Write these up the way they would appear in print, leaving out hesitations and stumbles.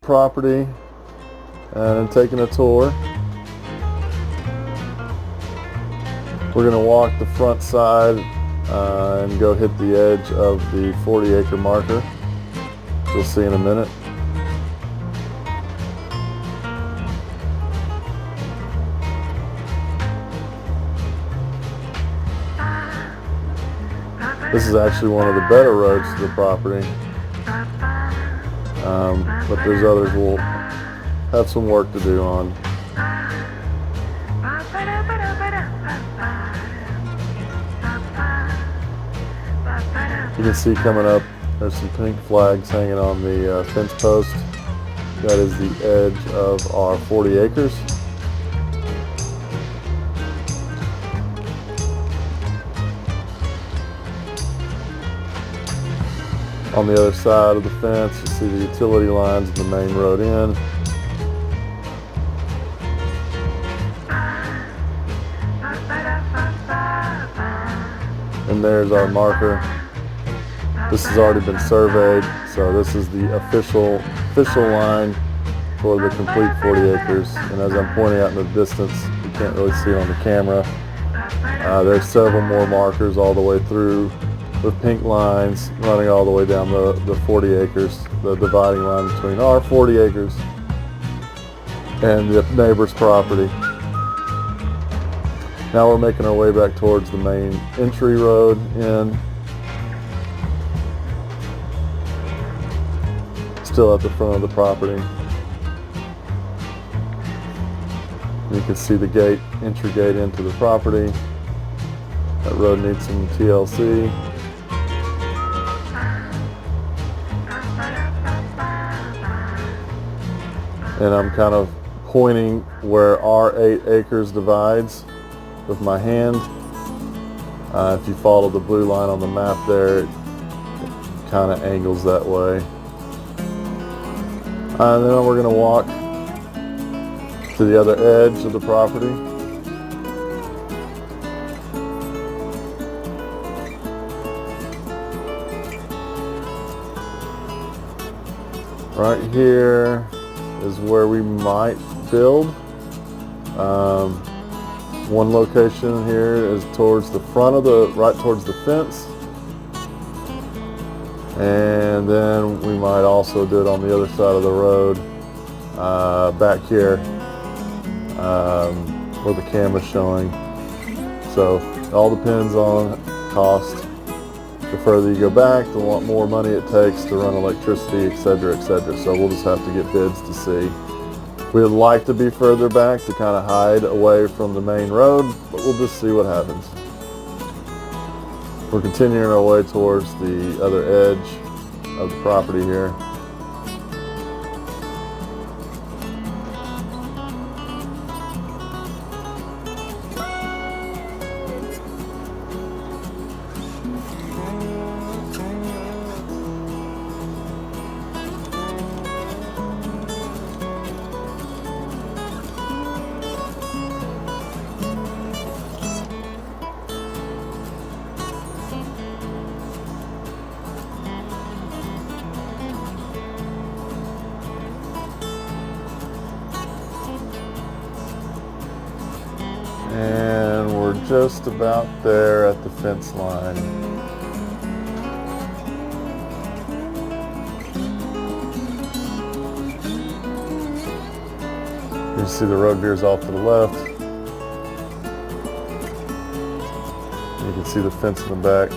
property and taking a tour. We're going to walk the front side and go hit the edge of the 40-acre marker. You'll see in a minute. This is actually one of the better roads to the property, but there's others we'll have some work to do on. You can see coming up, there's some pink flags hanging on the fence post. That is the edge of our 40 acres. On the other side of the fence, you see the utility lines and the main road in. And there's our marker. This has already been surveyed, so this is the official line for the complete 40 acres. And as I'm pointing out in the distance, you can't really see it on the camera. There's several more markers all the way through with pink lines running all the way down the 40 acres, the dividing line between our 40 acres and the neighbor's property. Now we're making our way back towards the main entry road in. Still at the front of the property. You can see the gate, entry gate into the property. That road needs some TLC. And I'm kind of pointing where our 8 acres divides with my hand. If you follow the blue line on the map there, it kind of angles that way. And then we're going to walk to the other edge of the property. Right here is where we might build. One location here is towards the front of right towards the fence. And then we might also do it on the other side of the road, back here, where the camera's showing. So it all depends on cost. The further you go back, the more money it takes to run electricity, etc., etc. So we'll just have to get bids to see. We would like to be further back to kind of hide away from the main road, but we'll just see what happens. We're continuing our way towards the other edge of the property here. And we're just about there at the fence line. You see the road veers off to the left. You can see the fence in the back.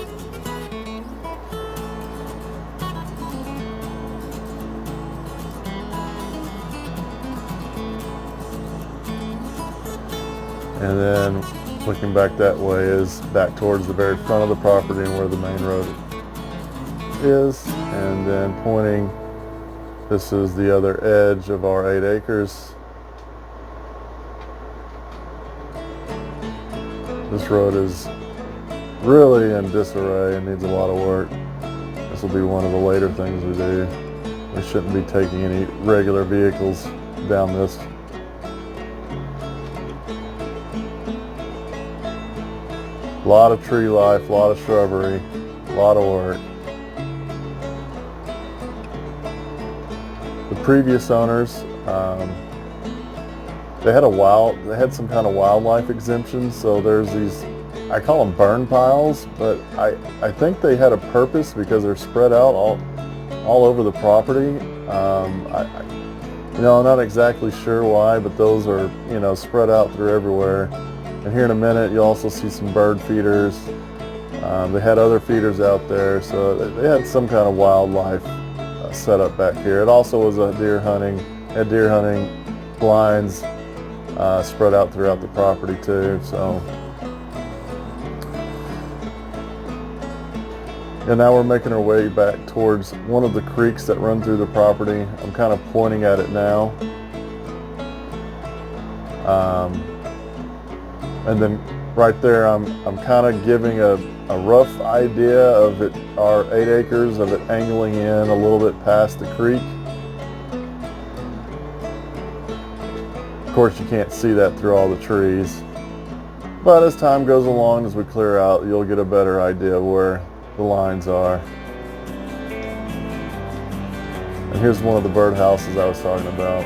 And then looking back that way is back towards the very front of the property and where the main road is. And then pointing, this is the other edge of our 8 acres. This road is really in disarray and needs a lot of work. This will be one of the later things we do. We shouldn't be taking any regular vehicles down this. A lot of tree life, a lot of shrubbery, a lot of work. But previous owners, they had some kind of wildlife exemptions, so there's these, I call them burn piles, but I think they had a purpose because they're spread out all over the property. I'm not exactly sure why, but those are, spread out through everywhere. And here in a minute, you'll also see some bird feeders. They had other feeders out there, so they had some kind of wildlife set up back here. It also was a deer hunting blinds spread out throughout the property too. So, and now we're making our way back towards one of the creeks that run through the property. I'm kind of pointing at it now. And then right there, I'm kind of giving a rough idea of it, our 8 acres of it angling in a little bit past the creek. Of course, you can't see that through all the trees. But as time goes along, as we clear out, you'll get a better idea of where the lines are. And here's one of the birdhouses I was talking about.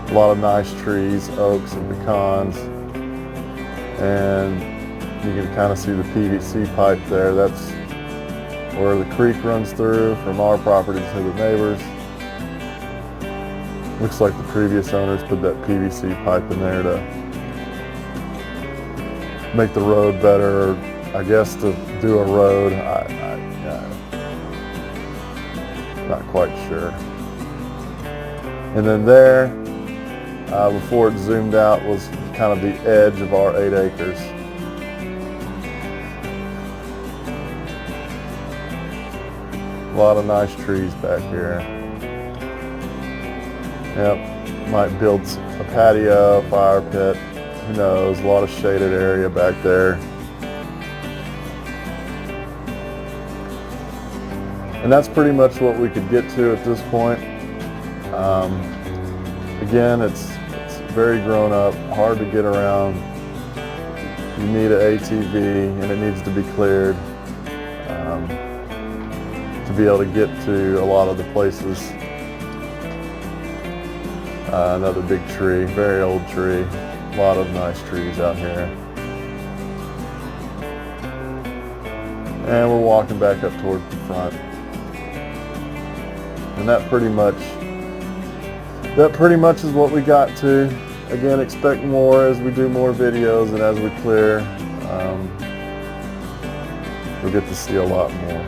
A lot of nice trees, oaks and pecans. And you can kind of see the PVC pipe there. That's where the creek runs through from our property to the neighbors. Looks like the previous owners put that PVC pipe in there to make the road better, or I guess to do a road. Not quite sure. And then there, before it zoomed out, was kind of the edge of our 8 acres. A lot of nice trees back here. Yep, might build a patio, fire pit, who knows, a lot of shaded area back there. And that's pretty much what we could get to at this point. Again, it's very grown up, hard to get around. You need an ATV and it needs to be cleared to be able to get to a lot of the places. Another big tree, very old tree. A lot of nice trees out here. And we're walking back up towards the front. And that pretty much is what we got to. Again, expect more as we do more videos and as we clear. We'll get to see a lot more.